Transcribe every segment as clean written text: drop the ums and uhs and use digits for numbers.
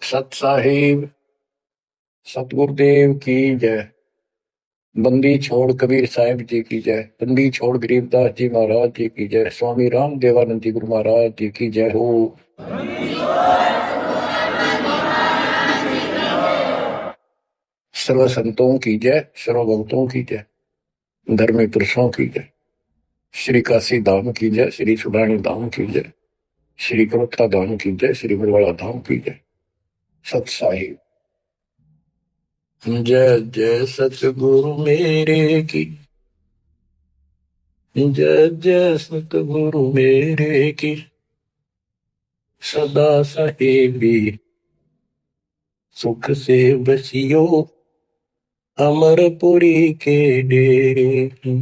सत साहिब सतगुरुदेव की जय। बंदी छोड़ कबीर साहिब जी की जय। बंदी छोड़ गरीबदास जी महाराज जी की जय। स्वामी राम देवानंद जी गुरु महाराज जी की जय हो। सर्व संतों की जय, सर्व भक्तों की जय, धर्मी पुरुषों की जय। श्री काशी धाम की जय, श्री सुडानी धाम की जय, श्री करोत्था धाम की जय, श्री बरवाड़ा धाम की जय। सत साहिब जय जय सतगुरु मेरे की जय जय सतगुरु मेरे की। सदा साहेबी सुख से बसियो अमरपुरी के डेरे की।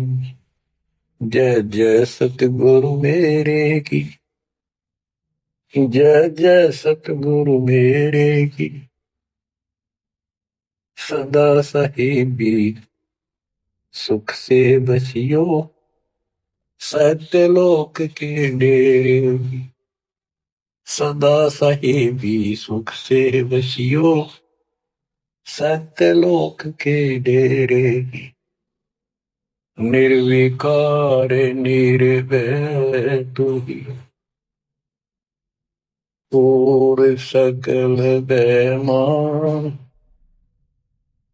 जय जय सतगुरु मेरे की जय जय सतगुरु मेरे की। सदा साहेबी सुख से बसियो सत्यलोक के डेरे की। सदा साहेबी सुख से बसियो सत्यलोक के डेरे की। निर्विकार निर्भय तू ही और सकल बेमान।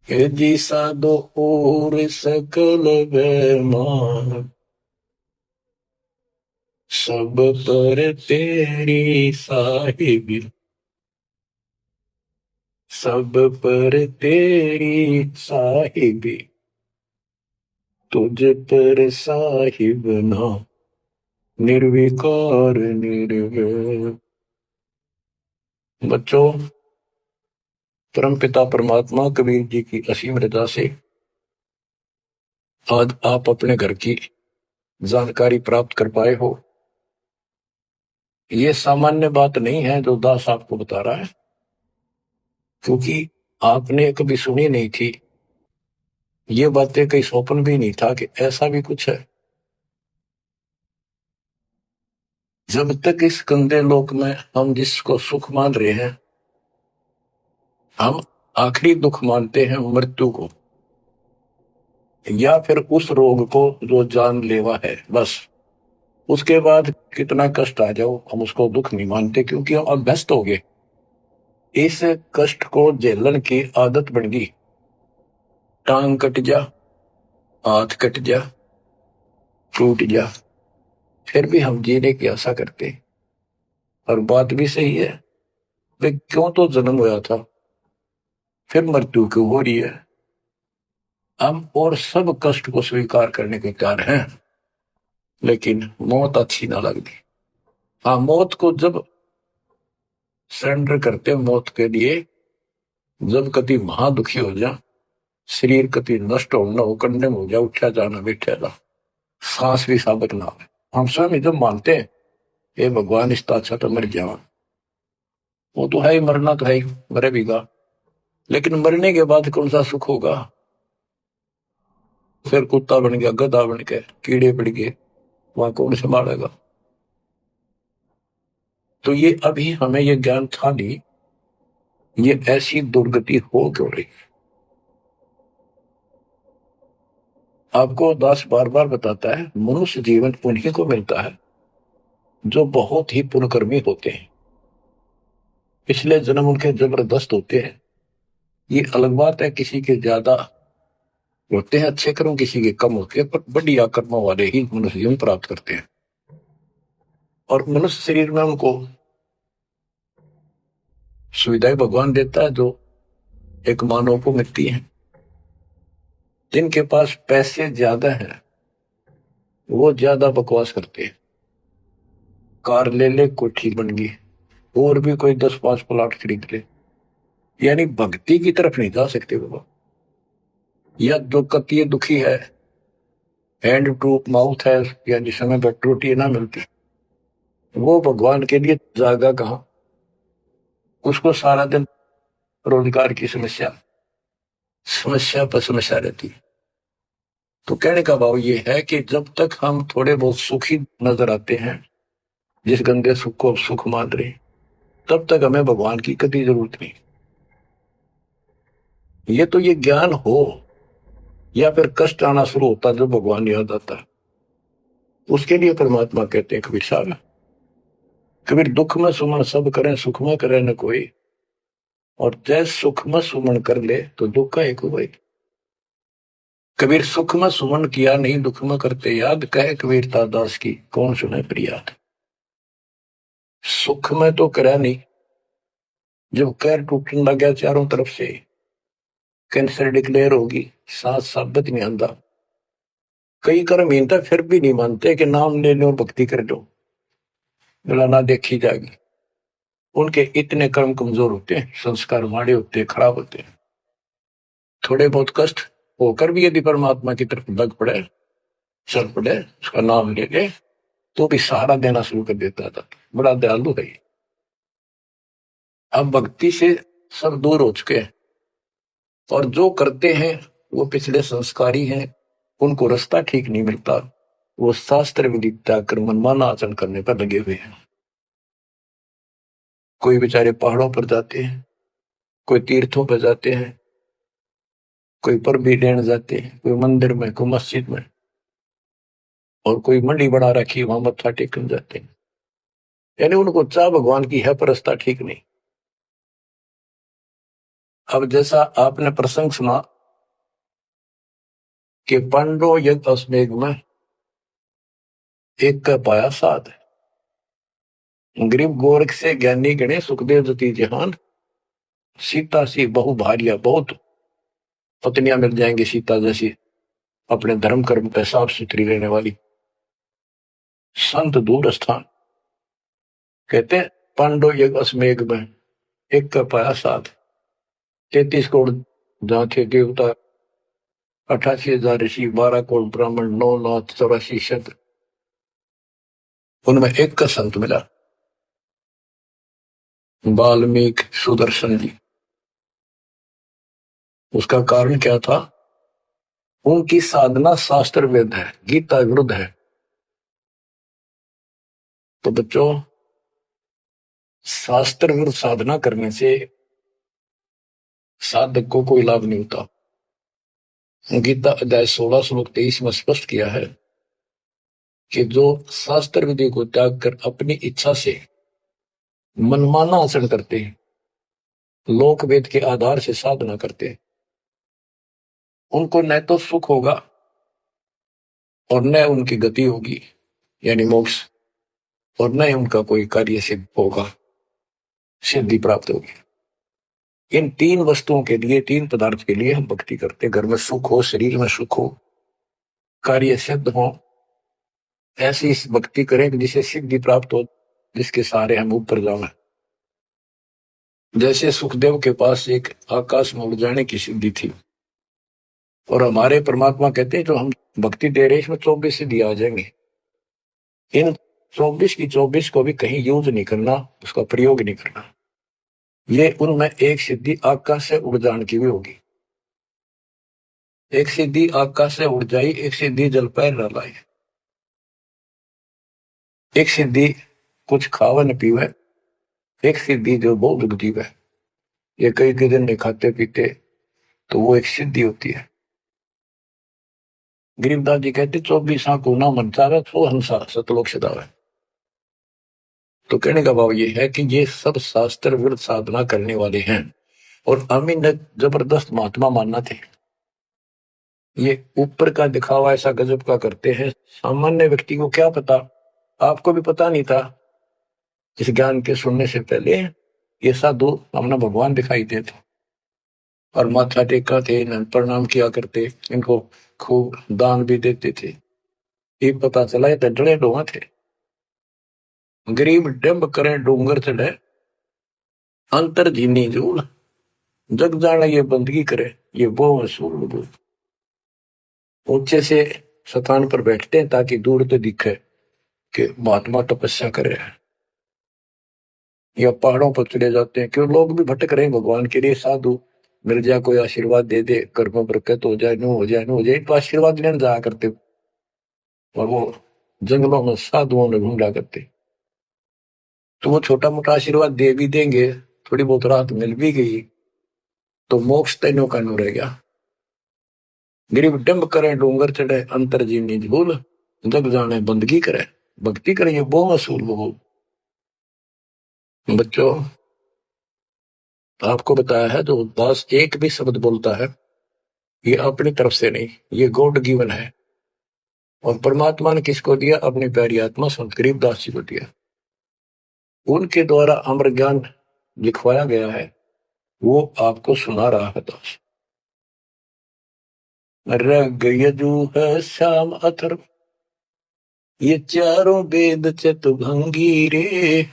हे जी साधो और सकल बेमान। सब पर तेरी साहिबी सब पर तेरी साहिबी। तुझ पर साहिब ना निर्विकार निर्भय। बच्चों, परमपिता परमात्मा कबीर जी की असीम रजा से आज आप अपने घर की जानकारी प्राप्त कर पाए हो। ये सामान्य बात नहीं है जो दास आपको बता रहा है, क्योंकि आपने कभी सुनी नहीं थी। ये बातें कहीं स्वप्न भी नहीं था कि ऐसा भी कुछ है। जब तक इस गंदे लोक में हम जिसको सुख मान रहे हैं, हम आखिरी दुख मानते हैं मृत्यु को, या फिर उस रोग को जो जानलेवा है। बस उसके बाद कितना कष्ट आ जाओ हम उसको दुख नहीं मानते, क्योंकि हम अभ्यस्त हो गए। इस कष्ट को झेलन की आदत बन गई। टांग कट जा, हाथ कट जा, टूट जा, फिर भी हम जीने की आशा करते। और बात भी सही है, वे क्यों तो जन्म हुआ था, फिर मृत्यु क्यों हो रही है। हम और सब कष्ट को स्वीकार करने के तैयार हैं, लेकिन मौत अच्छी ना लगती। हाँ, मौत को जब सरेंडर करते मौत के लिए, जब कति महादुखी हो जा, शरीर कति नष्ट हो न हो, कंडम हो जा, उठा जाना बैठा जा, सांस भी साबित ना हो, हम स्वयं जब मानते हैं ये भगवान इस अच्छा तो मर जावा। वो तो है ही, मरना तो है ही, मरे भीगा। लेकिन मरने के बाद कौन सा सुख होगा। फिर कुत्ता बन गया, गधा बन के कीड़े पड़ गए, वहां कौन संभालेगा। तो ये अभी हमें ये ज्ञान था नहीं, ये ऐसी दुर्गति हो क्यों रही। आपको दास बार बार बताता है, मनुष्य जीवन उन्हीं को मिलता है जो बहुत ही पुण्यकर्मी होते हैं। पिछले जन्म उनके जबरदस्त होते हैं। ये अलग बात है, किसी के ज्यादा होते हैं अच्छे कर्म, किसी के कम होते हैं, पर बढ़िया कर्मों वाले ही मनुष्य जीवन प्राप्त करते हैं। और मनुष्य शरीर में उनको सुविधाएं भगवान देता है जो एक मानव को मिलती है। जिनके पास पैसे ज्यादा हैं वो ज्यादा बकवास करते हैं। कार ले ले, कोठी बन गई, और भी कोई 10-5 प्लाट खरीद ले, यानी भक्ति की तरफ नहीं जा सकते वो। या जो कति दुखी है, हैंड टू माउथ है, या जिस समय पर रोटी ना मिलती, वो भगवान के लिए जागा कहाँ। उसको सारा दिन रोजगार की समस्या समस्या पर समस्या रहती है। तो कहने का भाव ये है कि जब तक हम थोड़े बहुत सुखी नजर आते हैं, जिस गंदे सुख को सुख मान रहे, तब तक हमें भगवान की कभी जरूरत नहीं। ये तो ये ज्ञान हो या फिर कष्ट आना शुरू होता जब भगवान याद आता है, उसके लिए परमात्मा कहते हैं कबीर साहब। कबीर दुख में सुमन सब करें, सुख में करे न कोई, और जैस सुख में सुमन कर ले तो दुख का एक हुआ। कबीर सुख में सुमन किया नहीं, दुख में करते याद, कहे कबीर दास की कौन सुने प्रियाद। सुख में तो करा नहीं, जब कैर टूटने लग गया चारों तरफ से, कैंसर डिक्लेयर होगी, सांस साबित नहीं आंदा, कई कर्म हीनता फिर भी नहीं मानते कि नाम ले लो और भक्ति कर लो, बोला ना देखी जाएगी। उनके इतने कर्म कमजोर होते हैं, संस्कार माड़े होते हैं, खराब होते हैं। थोड़े बहुत कष्ट होकर भी यदि परमात्मा की तरफ लग पड़े, चल पड़े, उसका नाम ले ले, तो भी सहारा देना शुरू कर देता था। बड़ा दयालु है। अब भक्ति से सब दूर हो चुके हैं, और जो करते हैं वो पिछले संस्कारी हैं, उनको रास्ता ठीक नहीं मिलता, वो शास्त्र विधि त्याग कर मनमाना आचरण करने पर लगे हुए हैं। कोई बेचारे पहाड़ों पर जाते हैं, कोई तीर्थों पर जाते हैं, कोई पर भी लेने जाते हैं, कोई मंदिर में, कोई मस्जिद में, और कोई मंडी बना रखी वहां मत्था टेकने जाते हैं। यानी उनको चाह भगवान की है पर रास्ता ठीक नहीं। अब जैसा आपने प्रसंग सुना कि पांडव यज्ञ अश्वमेध में एक का पाया साध, गरीब गोरख से ज्ञानी गणे सुखदेव जति जहान, सीता सी बहु भारिया, बहुत पत्नियां मिल जाएंगी सीता जैसी, अपने धर्म कर्म पे साफ सुथरी रहने वाली। संत दूर स्थान, कहते हैं पांडव यज्ञ अश्वमेध में एक का पाया साध, 33 करोड़ जहां थे देवता, 88,000 ऋषि, 12 करोड़ ब्राह्मण, 9,84,000 शत्र, उनमें एक का संत मिला, वाल्मीकि सुदर्शन जी। उसका कारण क्या था? उनकी साधना शास्त्र वेद है, गीता विरुद्ध है। तो बच्चों, शास्त्र विरुद्ध साधना करने से साधक को कोई लाभ नहीं होता। गीता अध्याय 16 श्लोक 23 में स्पष्ट किया है कि जो शास्त्र विधि को त्याग कर अपनी इच्छा से मनमाना आचरण करते हैं, लोक वेद के आधार से साधना करते हैं, उनको न तो सुख होगा और न उनकी गति होगी यानी मोक्ष, और न ही उनका कोई कार्य सिद्ध होगा, सिद्धि प्राप्त होगी। इन तीन वस्तुओं के लिए, तीन पदार्थ के लिए हम भक्ति करते। घर में सुख हो, शरीर में सुख हो, कार्य सिद्ध हो, ऐसी भक्ति करें जिसे सिद्धि प्राप्त हो, जिसके सहारे हम ऊपर जाना। जैसे सुखदेव के पास एक आकाश में उड़ जाने की सिद्धि थी, और हमारे परमात्मा कहते हैं जो हम भक्ति दे रहे इसमें 24 सिद्धि आ जाएंगे। इन 24 की 24 को भी कहीं यूज नहीं करना, उसका प्रयोग नहीं करना। ये उनमें एक सिद्धि आकाश से उड़ जाने की भी होगी। एक सिद्धि आकाश से उड़ जाई, एक सिद्धि जल पैर न लाई, एक सिद्धि कुछ खावे न पीवे, एक सिद्धि जो बहुत दुख जीवे। ये कई दिन नहीं खाते पीते तो वो एक सिद्धि होती है। गरीबदास जी कहते 24 को ना मन चावे तो हंसा सतलोक सदावे। तो कहने का भाव ये है कि ये सब शास्त्र विरुद्ध साधना करने वाले हैं, और हम इन्हें जबरदस्त महात्मा मानना थे। ये ऊपर का दिखावा ऐसा गजब का करते हैं, सामान्य व्यक्ति को क्या पता, आपको भी पता नहीं था इस ज्ञान के सुनने से पहले। ये साधु हमने भगवान दिखाई देते और माथा टेका थे, प्रणाम किया करते, इनको खूब दान भी देते थे। ये पता चला ये डरे डोहा थे। गरीब डंब करे डोंगर चढ़े, अंतर जीनी जूल, जग जाना ये बंदगी करे, ये वो वसूल। ऊंचे से स्थान पर बैठते हैं ताकि दूर तो दिखे कि महात्मा तपस्या कर रहे हैं, या पहाड़ों पर चले जाते हैं, क्यों लोग भी भटक रहे हैं भगवान के लिए। साधु मिल जाए, कोई आशीर्वाद दे दे, घर में बरकत हो जाए, नो हो जाए, नो हो जाए, तो आशीर्वाद लेने जाया करते, और वो जंगलों में साधुओं में ढूंढा करते। तो वो छोटा मोटा आशीर्वाद दे भी देंगे, थोड़ी बहुत राहत मिल भी गई, तो मोक्ष तेनों का नु रह गया। गरीब डंब करे डूंगर चढ़े, अंतर जीवनी झूल, जग जाने बंदगी करे, भक्ति करे, ये बहु असूल वो। बच्चों, आपको बताया है जो दास एक भी शब्द बोलता है, ये अपनी तरफ से नहीं, ये गॉड गिवन है। और परमात्मा ने किसको दिया? अपनी प्यारी आत्मा संत गरीबदास जी को दिया। उनके द्वारा अमर ज्ञान लिखवाया गया है, वो आपको सुना रहा है दास। रग यजु है श्याम अथर्व, ये चारों वेद चतुभंगी रे,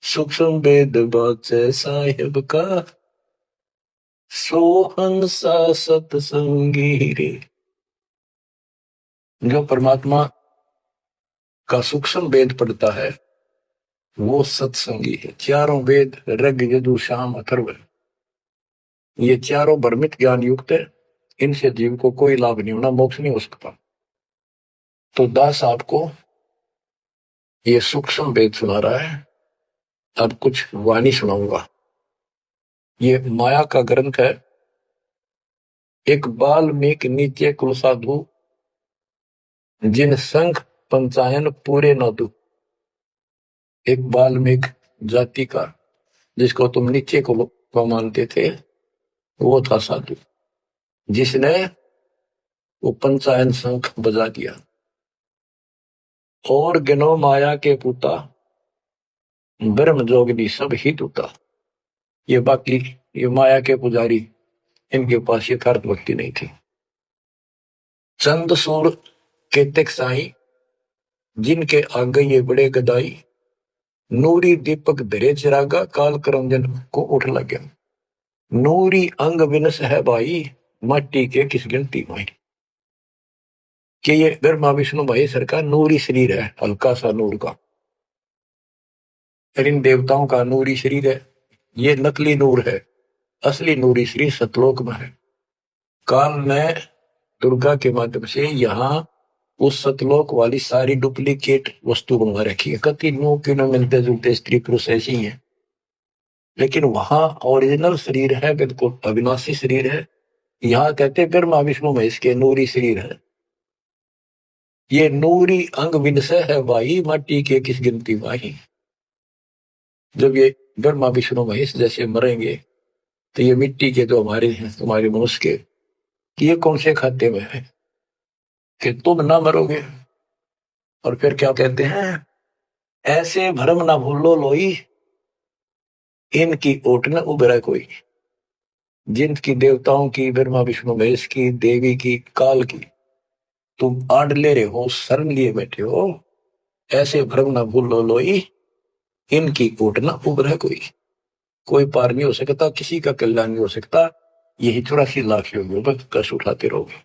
सूक्ष्म वेद बाचे साहिब का, सोहन सा सतसंगी रे। जो परमात्मा का सूक्ष्म वेद पढ़ता है वो सत्संगी है। चारों वेद ऋग यजु साम अथर्व, ये चारों भ्रमित ज्ञान युक्त है, इनसे जीव को कोई लाभ नहीं होना, मोक्ष नहीं हो सकता। तो दास आपको ये सूक्ष्म वेद सुना रहा है। अब कुछ वाणी सुनाऊंगा। ये माया का ग्रंथ है। एक बाल्मीकि नीचे कुल साधु, जिन संघ पंचायन पूरे न दू। एक बाल्मीकि जाति का, जिसको तुम नीचे को मानते थे, वो था साधु, जिसने वो पंचायन शंख बजा दिया। और गिनो माया के पुता, ब्रह्म जोगिनी सब ही टूटा। ये बाकी ये माया के पुजारी, इनके पास यथार्थ भक्ति नहीं थी। चंद सूर केतक साई, जिनके आगे ये बड़े गदाई। नूरी दीपक धरे चिरागा, काल करंजन को उठ लगे। नूरी अंग विनस है भाई, मट्टी के किस गिनती माई। कि ये ब्रह्मा विष्णु महेश्वर का नूरी शरीर है, हल्का सा नूर का। इन देवताओं का नूरी शरीर है, ये नकली नूर है, असली नूरी शरीर सतलोक में है। काल ने दुर्गा के माध्यम से यहाँ उस सतलोक वाली सारी डुप्लीकेट वस्तु बनवा रखी है। कति नो क्यों न मिलते जुलते स्त्री पुरुष ऐसे ही है, लेकिन वहां ओरिजिनल शरीर है, बिल्कुल अविनाशी शरीर है। यहाँ कहते ब्रह्मा विष्णु महेश के नूरी शरीर है। ये नूरी अंग विनसय है भाई, माटी के किस गिनती भाई। जब ये ब्रह्मा विष्णु महेश जैसे मरेंगे, तो ये मिट्टी के जो हमारे हैं, तुम्हारे मनुष्य के, कि ये कौन से खाते में है कि तुम ना मरोगे। और फिर क्या कहते हैं? ऐसे भरम ना भूलो लोई, इनकी ओट न उभरा कोई। जिनकी देवताओं की, ब्रह्मा विष्णु महेश की, देवी की, काल की तुम आड़ ले रहे हो, शरण लिए बैठे हो, ऐसे भ्रम ना भूलो लोई, इनकी ओट न उभरा कोई पार नहीं हो सकता, किसी का कल्याण नहीं हो सकता। यही 84 लाख योगियों पर कष्ट उठाते रहोगे।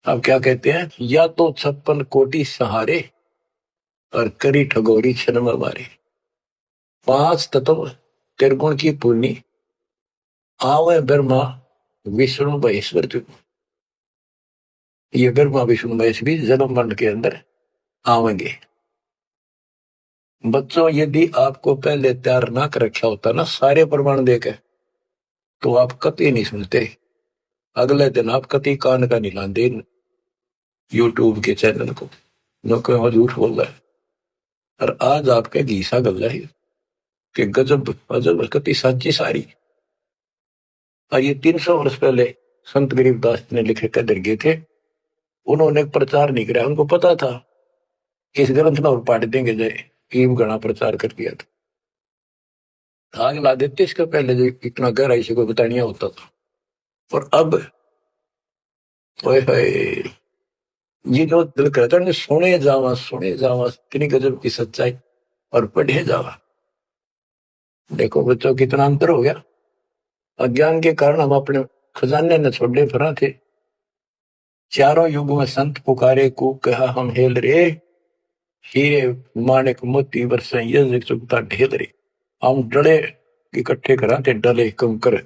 अब क्या कहते हैं? या तो 56 कोटि सहारे, और करी ठगोरी क्षण में मारे। 5 तत्व त्रिगुण की पूर्णी, आवे ब्रह्मा विष्णु महेश्वर तू। ये ब्रह्मा विष्णु महेश भी जन्म मरण के अंदर आवेंगे। बच्चों, यदि आपको पहले तैयार ना कर रखा होता ना सारे प्रमाण देके, तो आप कति नहीं सुनते। अगले दिन आप कति कान का नहीं लाते यूट्यूब के चैनल को, जो कोई झूठ बोल रहा है। और आज आपके घीसा गल है कि गजब अजब कति साची सारी। और ये 300 वर्ष पहले संत गरीबदास ने लिखे कदर गए थे। उन्होंने प्रचार नहीं किया, उनको पता था इस ग्रंथ में पाट देंगे, जय कीम गणा प्रचार कर दिया था। आग ला देते इसका पहले, जो इतना गहराई से कोई बतानिया होता था। और अब ये जो दिल कहता है सुने जावा कितनी गजब की सच्चाई, और पढ़े जावा। देखो बच्चों, कितना अंतर हो गया। अज्ञान के कारण हम अपने खजाने न छोड़े फिरा थे। चारों युग में संत पुकारे को कहा हम हेल रे, हीरे माणिक मोती वर्षा ये चुगता ढेल रे। हम डले इकट्ठे करा थे, डले कंकर,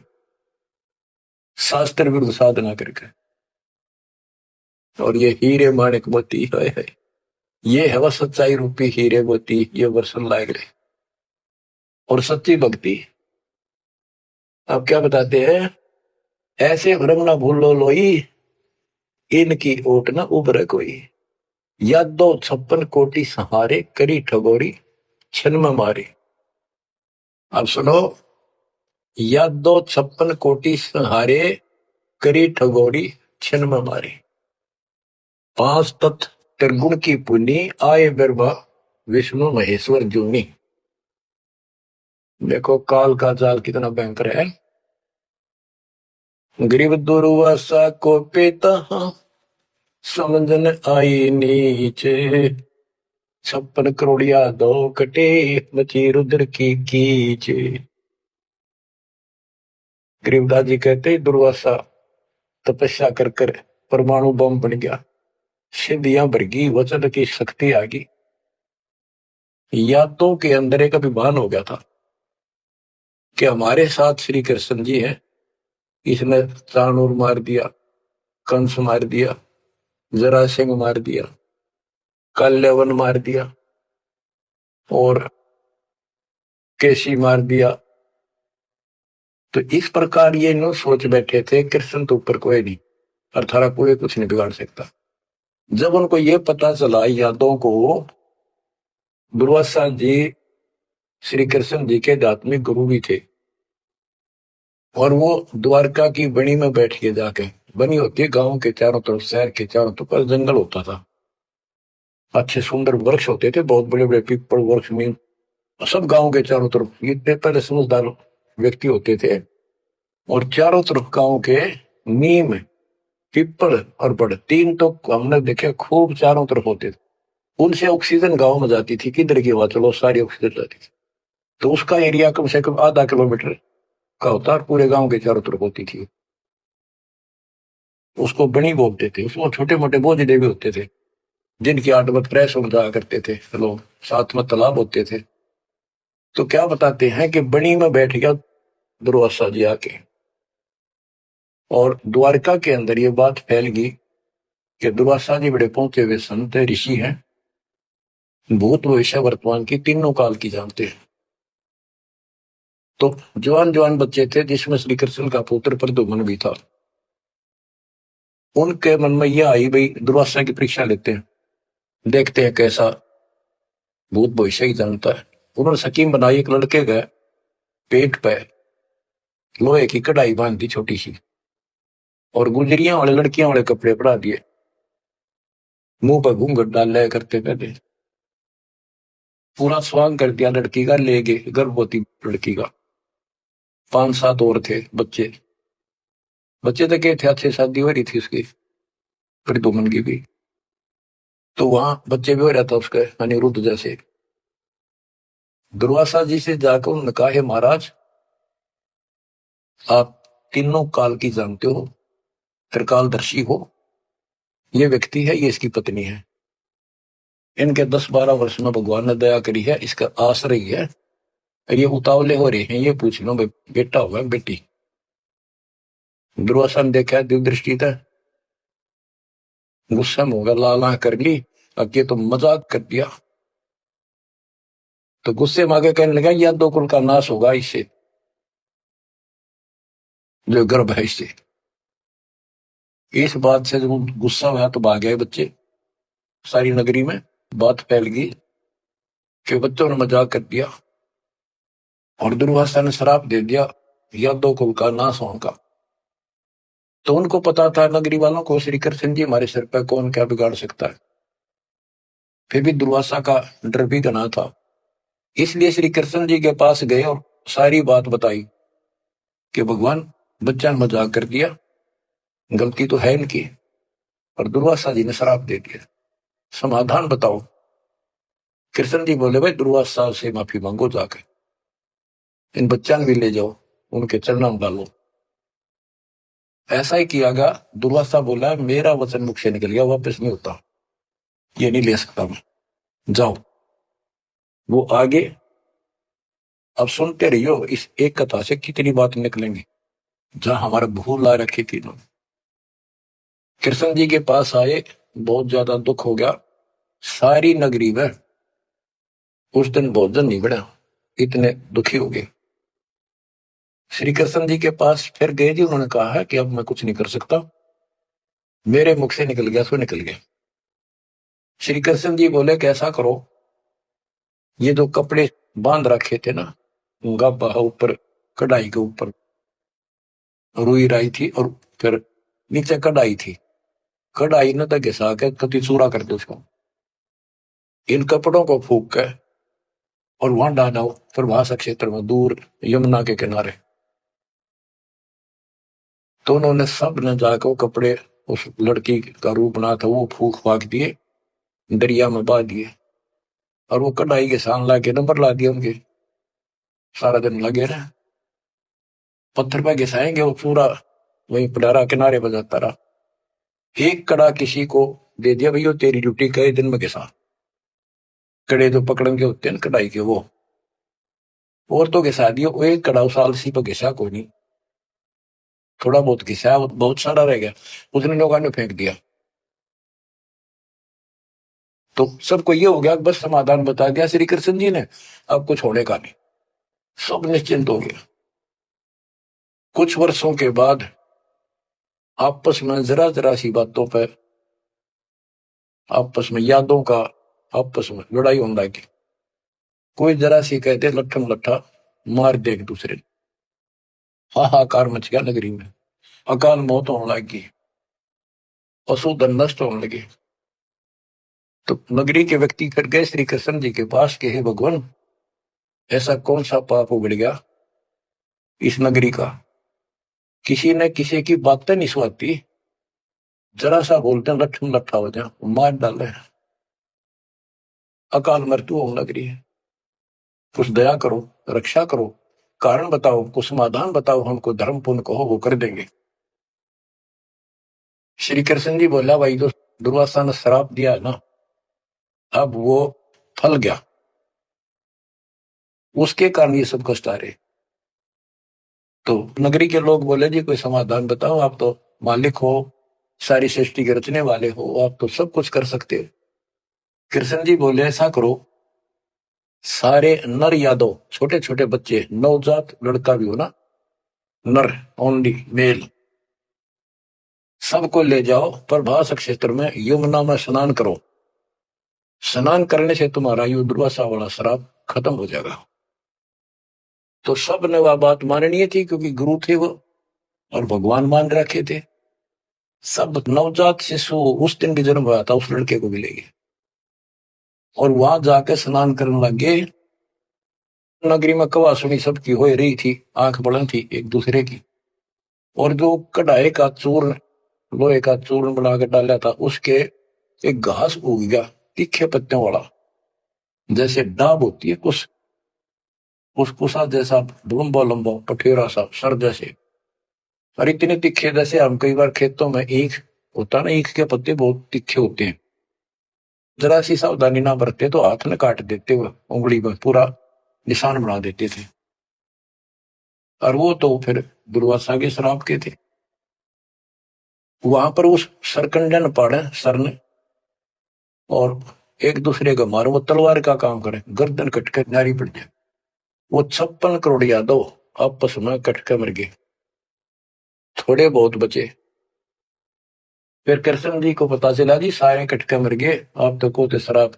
शास्त्र विरुद्ध साधना करके। और ये हीरे माणिक मोती है। ये है वह सच्चाई रूपी हीरे मोती, ये वर्षन लायक रहे और सच्ची भक्ति। आप क्या बताते हैं, ऐसे भ्रम ना भूलो लोई, इनकी ओट न उभरे कोई। या दो छप्पन कोटि सहारे, करी ठगोरी छन में मारी। अब सुनो, या दो छप्पन कोटि सहारे, करी ठगोरी छन में मारी। पांच तत्व त्रिगुण की पुनी, आए बिरबा विष्णु महेश्वर जूनी। देखो काल का जाल कितना भयंकर है। गरीब दुर्वासा को पेता, समझन आई नीचे। छप्पन करोड़िया दो कटे, मची रुद्र की कीचे। गरीबदास जी कहते दुर्वासा तपस्या कर कर परमाणु बम बन गया, सिद्धियां भर गई, वचन की शक्ति आ गई। यादों के अंदर एक अभिमान हो गया था कि हमारे साथ श्री कृष्ण जी हैं। इसने चाणूर मार दिया, कंस मार दिया, जरासिंह मार दिया, कल्यवन मार दिया और केसी मार दिया। तो इस प्रकार ये नो सोच बैठे थे कृष्ण तो ऊपर कोई नहीं, अर्थात कोई कुछ नहीं बिगाड़ सकता। जब उनको ये पता चला यादों को, दुर्वासा जी श्री कृष्ण जी के आध्यात्मिक गुरु भी थे और वो द्वारका की बनी में बैठ के जाके, बनी होती है गांव के चारों तरफ, शहर के चारों तरफ जंगल होता था, अच्छे सुंदर वृक्ष होते थे, बहुत बड़े बड़े पीपल वृक्ष में सब गांव के चारों तरफ। ये पहले समझदार व्यक्ति होते थे और चारों तरफ गांव के नीम, पीपल और बड़, तीन तो हमने देखे खूब चारों तरफ होते थे। उनसे ऑक्सीजन गांव में जाती थी, किधर की हवा चलो सारी ऑक्सीजन जाती थी। तो उसका एरिया कम से कम आधा किलोमीटर का होता और पूरे गांव के चारों तरफ होती थी। उसको बनी बोलते थे। उसमें छोटे मोटे बोझले भी होते थे जिनकी आठ में प्रेस उड़ जाया करते थे लोग, साथ में तालाब होते थे। तो क्या बताते हैं कि बनी में बैठ गया दुर्वासा जी आके, और द्वारका के अंदर ये बात फैल गई कि दुर्वासा जी बड़े पहुंचे हुए संत ऋषि हैं, भूत भविष्य वर्तमान की तीनों काल की जानते हैं। तो जवान जवान बच्चे थे जिसमें श्री कृष्ण का पुत्र प्रद्युम्न भी था। उनके मन में यह आई, भाई दुर्वासा की परीक्षा लेते हैं, देखते हैं कैसा भूत भविष्य ही जानता है। उन्होंने स्कीम बनाई, एक लड़के गए पेट पे लोहे की कढ़ाई बांध दी छोटी सी, और गुजरियां वाले लड़कियां वाले कपड़े पड़ा दिए, मुंह पर घूंघट डाल लिया करते पहले, पूरा स्वांग कर दिया लड़की का, ले गए गर्भवती लड़की का। 5-7 और थे बच्चे, बच्चे तो क्या थे, अच्छे शादी हो रही थी उसकी प्रद्युम्न की भी। तो वहां बच्चे भी हो रहा था उसका अनिरुद्ध जैसे। दुर्वासा जी से जाकर उन्होंने कहा, हे महाराज आप तीनों काल की जानते हो, त्रिकालदर्शी हो, ये व्यक्ति है, ये इसकी पत्नी है, इनके 10-12 वर्ष में भगवान ने दया करी है, इसका आश्रय है, और ये उतावले हो रहे हैं, ये पूछ लो बेटा होगा बेटी। दुर्वासा ने देखा दिव्य दृष्टि था, गुस्सा में होगा, लाला कर ली, अब ये तो मजाक कर दिया। तो गुस्से में आगे कहने लगा, या दो कुल का नाश होगा इससे, जो गर्भ है इससे। इस बात से जब गुस्सा हुआ तो भाग गए बच्चे, सारी नगरी में बात फैल गई कि बच्चों ने मजाक कर दिया और दुर्वासा ने श्राप दे दिया या दो कुल का नाश होने का। तो उनको पता था नगरी वालों को, श्री कृष्ण जी हमारे सिर पर कौन क्या बिगाड़ सकता है। फिर भी दुर्वासा का डर भी घना था, इसलिए श्री कृष्ण जी के पास गए और सारी बात बताई कि भगवान बच्चा ने मजाक कर दिया, गलती तो है इनकी, और दुर्वासा जी ने श्राप दे दिया, समाधान बताओ। कृष्ण जी बोले, भाई दुर्वासा से माफी मांगो, जाकर इन बच्चा भी ले जाओ, उनके चरणों में डालो। ऐसा ही किया गया। दुर्वासा बोला, मेरा वचन मुख से निकल गया, वापस नहीं होता, ये नहीं ले सकता मैं, जाओ। वो आगे, अब सुनते रहियो, इस एक कथा से कितनी बात निकलेंगी, जहां हमारा भूल ला रखी थी। कृष्ण जी के पास आए, बहुत ज्यादा दुख हो गया, सारी नगरी में उस दिन भोजन नहीं बना, इतने दुखी हो गए। श्री कृष्ण जी के पास फिर गए जी, उन्होंने कहा है कि अब मैं कुछ नहीं कर सकता, मेरे मुख से निकल गया सो निकल गया। श्री कृष्ण जी बोले कैसा करो, ये जो कपड़े बांध रखे थे ना गाबा ऊपर कढ़ाई के ऊपर रुई राई थी और फिर नीचे कढ़ाई थी, कढ़ाई न तो घिसा के कति चूरा कर दो उसको, इन कपड़ों को फूक के और वहां डाला प्रभास क्षेत्र में दूर यमुना के किनारे। तो उन्होंने सब ने जाकर कपड़े उस लड़की का रूप बना था वो फूक फाक दिए, दरिया में बहा दिए, और वो कढ़ाई के सामने ला के नंबर ला दिया उनके। सारा दिन लगे रहे, पत्थर पे घिसाएंगे वो पूरा वही पडारा किनारे बजाता रहा। एक कड़ा किसी को दे दिया, भैया तेरी ड्यूटी कई दिन में घिसा, कड़े जो पकड़न के होते हैं ना कढ़ाई के वो, और तो घिसा दिया। वो एक कड़ा साल सी पर घिसा कोई नहीं, थोड़ा बहुत घिसा, बहुत सारा रह गया, उसने लोगों ने फेंक दिया। तो सबको ये हो गया, बस समाधान बता दिया श्री कृष्ण जी ने, अब कुछ होने का नहीं, सब निश्चिंत हो गया। कुछ वर्षों के बाद आपस में जरा जरा सी बातों पर आपस में यादों का आपस में लड़ाई होने लगी। कोई जरा सी कहते लट्ठम लट्ठा मार दे एक दूसरे, हाहाकार मच गया नगरी में, अकाल मौत होने लगी, पशुधन नष्ट होने लगे। तो नगरी के व्यक्ति फिर गए श्री कृष्ण जी के पास के हे भगवान, ऐसा कौन सा पाप उगड़ गया इस नगरी का, किसी ने किसी की बातें नहीं सुनती, जरा सा बोलते हैं लट्ठम लट्ठा हो जाए मार डाले, अकाल मृत्यु होने लग रही है। कुछ दया करो, रक्षा करो, कारण बताओ, कुछ समाधान बताओ, हमको धर्म पुण्य कहो वो कर देंगे। श्री कृष्ण जी बोला भाई जो दुर्वासा ने श्राप दिया है ना, अब वो फल गया, उसके कारण ये सब कष्ट आ रहे। तो नगरी के लोग बोले जी कोई समाधान बताओ, आप तो मालिक हो, सारी सृष्टि के रचने वाले हो, आप तो सब कुछ कर सकते हो। कृष्ण जी बोले ऐसा करो, सारे नर यादव छोटे छोटे बच्चे, नवजात लड़का भी हो ना, नर ओनली मेल, सबको ले जाओ प्रभास क्षेत्र में यमुना में स्नान करो, स्नान करने से तुम्हारा ये दुर्वासा वाला श्राप खत्म हो जाएगा। तो सब ने वह बात माननी थी क्योंकि गुरु थे वो और भगवान मान रखे थे। सब नवजात शिशु उस दिन भी जन्म हुआ था उस लड़के को मिलेगी, और वहां जाके स्नान करने लगे। नगरी में कवा सुनी सबकी हो रही थी, आंख बड़न थी एक दूसरे की, और जो कढ़ाई का चूर्ण लोहे का चूर्ण बना के डाला था उसके एक घास उग गया तीखे पत्तियों वाला, जैसे डाब होती है कुछ कुसा जैसा, लंबा लंबा पठेरा सा सर जैसे, और इतने तीखे जैसे हम कई बार खेतों में ईख होता ना, ईख के पत्ते बहुत तीखे होते हैं, जरा सी सावधानी ना बरते तो हाथ में काट देते हुए उंगली में पूरा निशान बना देते थे। और वो तो फिर दुर्वासा के श्राप के थे। वहां पर उस सरकंडन पड़े सर ने और एक दूसरे को मारो, वो तलवार का काम करे, गर्दन कटकर नारी पड़ जाए। वो 56 करोड़ यादव आपस में कटके मर गए, थोड़े बहुत बचे। फिर कृष्ण जी को पता चला जी सारे कटके मर गए, आप तो को शराब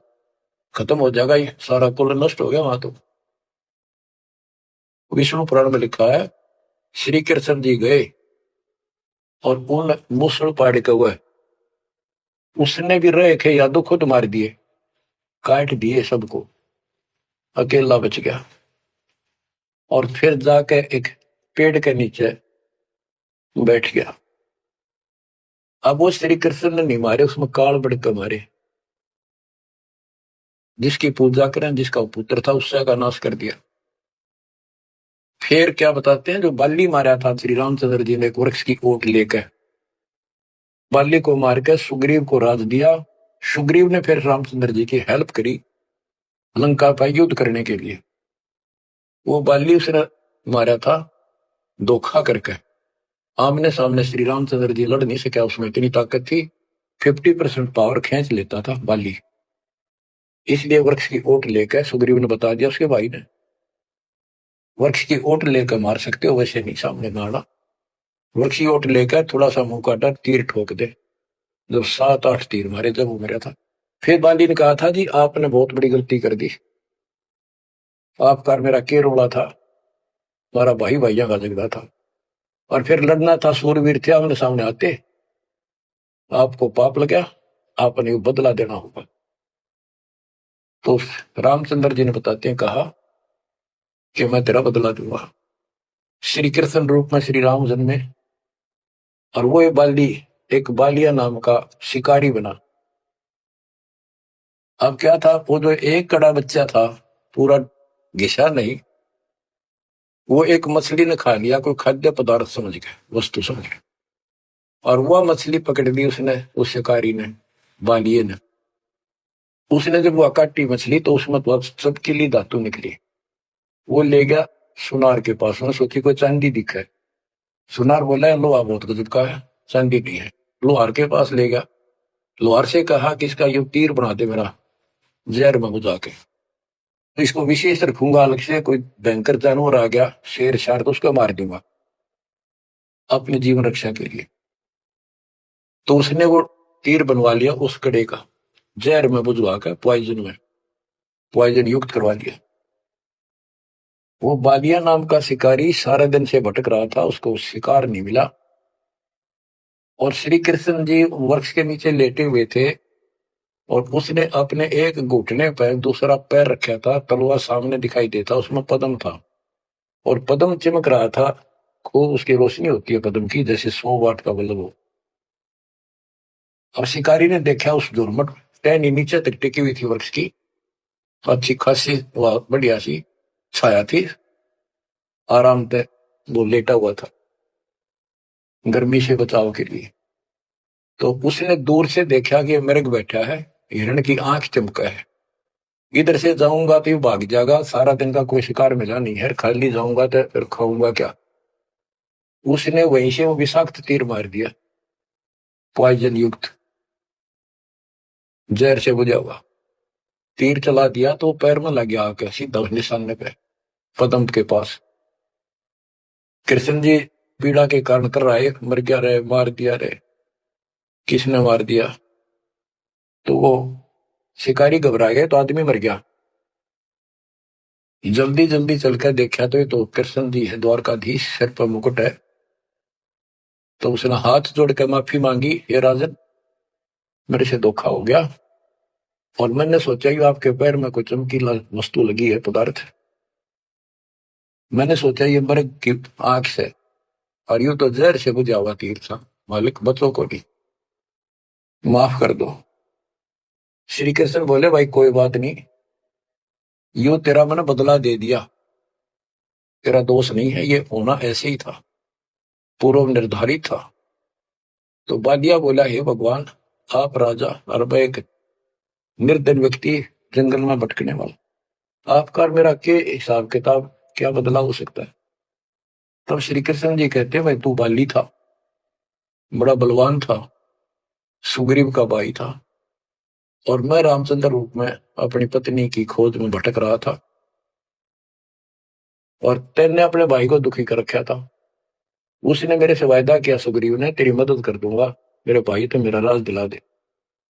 खत्म हो जाएगा, ये सारा कुल नष्ट हो गया। वहां तो विष्णु पुराण में लिखा है श्री कृष्ण जी गए और उन मूसल पाड़ के हुए, उसने भी रहे थे यादव खुद मार दिए, काट दिए सबको, अकेला बच गया। और फिर जाके एक पेड़ के नीचे बैठ गया। अब वो श्री कृष्ण ने नहीं मारे, उसमें काल बढ़कर मारे, जिसकी पूजा करें जिसका पुत्र था उससे का नाश कर दिया। फिर क्या बताते हैं, जो बाली मारा था श्री रामचंद्र जी ने एक वृक्ष की ओट लेकर, बाली को मारकर सुग्रीव को राज दिया। सुग्रीव ने फिर रामचंद्र जी की हेल्प करी लंका पर युद्ध करने के लिए। वो बाली उसने मारा था धोखा करके, आमने सामने श्री रामचंद्र जी लड़ नहीं सका, उसमें इतनी ताकत थी, 50% पावर खींच लेता था बाली। इसलिए वृक्ष की ओट लेकर, सुग्रीव ने बता दिया उसके भाई ने, वृक्ष की ओट लेकर मार सकते हो, वैसे नहीं सामने मारना। वृक्ष की ओट लेकर थोड़ा सा मुंह काटा, तीर ठोक दे। जब 7-8 तीर मारे जब वो मेरा था। फिर बाली ने कहा था, जी आपने बहुत बड़ी गलती कर दी, आपका मेरा के रोड़ा था, हमारा भाई भाइयों का झगड़ा था, और फिर लड़ना था, सूरवीर थे, आमने सामने आते, आपको पाप लगा, आपने बदला देना होगा। तो रामचंद्र जी ने बताते हैं, कहा कि मैं तेरा बदला दूंगा। श्री कृष्ण रूप में श्री राम जन्मे, और वो एक बालिया नाम का शिकारी बना। अब क्या था, वो जो एक कड़ा बच्चा था, पूरा घिसा नहीं, वो एक मछली ने खा लिया, कोई खाद्य पदार्थ समझ के, वस्तु समझ के, और वह मछली पकड़ ली उसने, उस शिकारी ने, बालिए ने। उसने जब वह काटी मछली तो उसमें तो सबके लिए धातु निकली। वो ले गया सुनार के पास में, सोची कोई चांदी दिखा है। सुनार बोला, लोहा बहुत गजब का है, चांदी नहीं है। लोहार के पास ले गया, लोहार से कहा कि इसका ये तीर बना दे मेरा, जहर में बुझा के, तो इसको विशेष रखूंगा, अलग से कोई भयंकर जानवर आ गया, शेर शार, तो उसको मार दूंगा अपने जीवन रक्षा के लिए। तो उसने वो तीर बनवा लिया उस कड़े का, जहर में बुझवा कर, पॉइजन युक्त करवा लिया। वो बालिया नाम का शिकारी सारा दिन से भटक रहा था, उसको शिकार नहीं मिला। और श्री कृष्ण जी वृक्ष के नीचे लेटे हुए थे, और उसने अपने एक घुटने पर दूसरा पैर रखा था, तलवार सामने दिखाई देता, उसमें पद्म था, और पद्म चमक रहा था, खूब उसकी रोशनी होती है पद्म की, जैसे 100 वाट का बल्ब हो। अब शिकारी ने देखा, उस झुरमुट टहनी नीचे तक टिकी हुई थी वृक्ष की, अच्छी खासी बढ़िया सी छाया थी, आराम से वो लेटा हुआ था गर्मी से बचाव के लिए। तो उसने दूर से देखा कि मृग बैठा है, हिरण की आंख चमका है, इधर से जाऊंगा तो ये भाग जाएगा, सारा दिन का कोई शिकार मिला नहीं है, खाली जाऊंगा तो फिर खाऊंगा क्या। उसने वहीं से वो विषाक्त तीर मार दिया, पॉइजन युक्त, जहर से बुझा हुआ तीर चला दिया, तो पैर में लग गया आके सीधा उस निशाने पे, पदम के पास। कृष्ण जी पीड़ा के कारण कर रहे, मर गया रहे, मार दिया रहे, किसने मार दिया। तो वो शिकारी घबरा गए, तो आदमी मर गया। जल्दी जल्दी चलकर देखा तो ये तो कृष्ण जी है, द्वारकाधीश, सिर पर मुकुट है। तो उसने हाथ जोड़कर माफी मांगी, ये राजन मेरे से धोखा हो गया, और मैंने सोचा कि आपके पैर में कोई चमकीला वस्तु लगी है, पदार्थ, मैंने सोचा ये मृग की आंख से, और यूं तो जहर से बुझा हुआ तीर था, मालिक बच्चों को भी माफ कर दो। श्री कृष्ण बोले, भाई कोई बात नहीं, यूं तेरा मैंने बदला दे दिया, तेरा दोष नहीं है, ये होना ऐसे ही था, पूर्व निर्धारित था। तो बालिया बोला, हे भगवान, आप राजा और मैं एक निर्धन व्यक्ति, जंगल में भटकने वाला, आपका और मेरा के हिसाब किताब, क्या बदला हो सकता है। तब श्री कृष्ण जी कहते, भाई तू बाली था, बड़ा बलवान था, सुग्रीव का भाई था, और मैं रामचंद्र रूप में अपनी पत्नी की खोज में भटक रहा था, और तेने अपने भाई को दुखी कर रखा था। उसने मेरे से वायदा किया, सुग्रीव ने, तेरी मदद कर दूंगा, मेरे भाई तो मेरा राज दिला दे।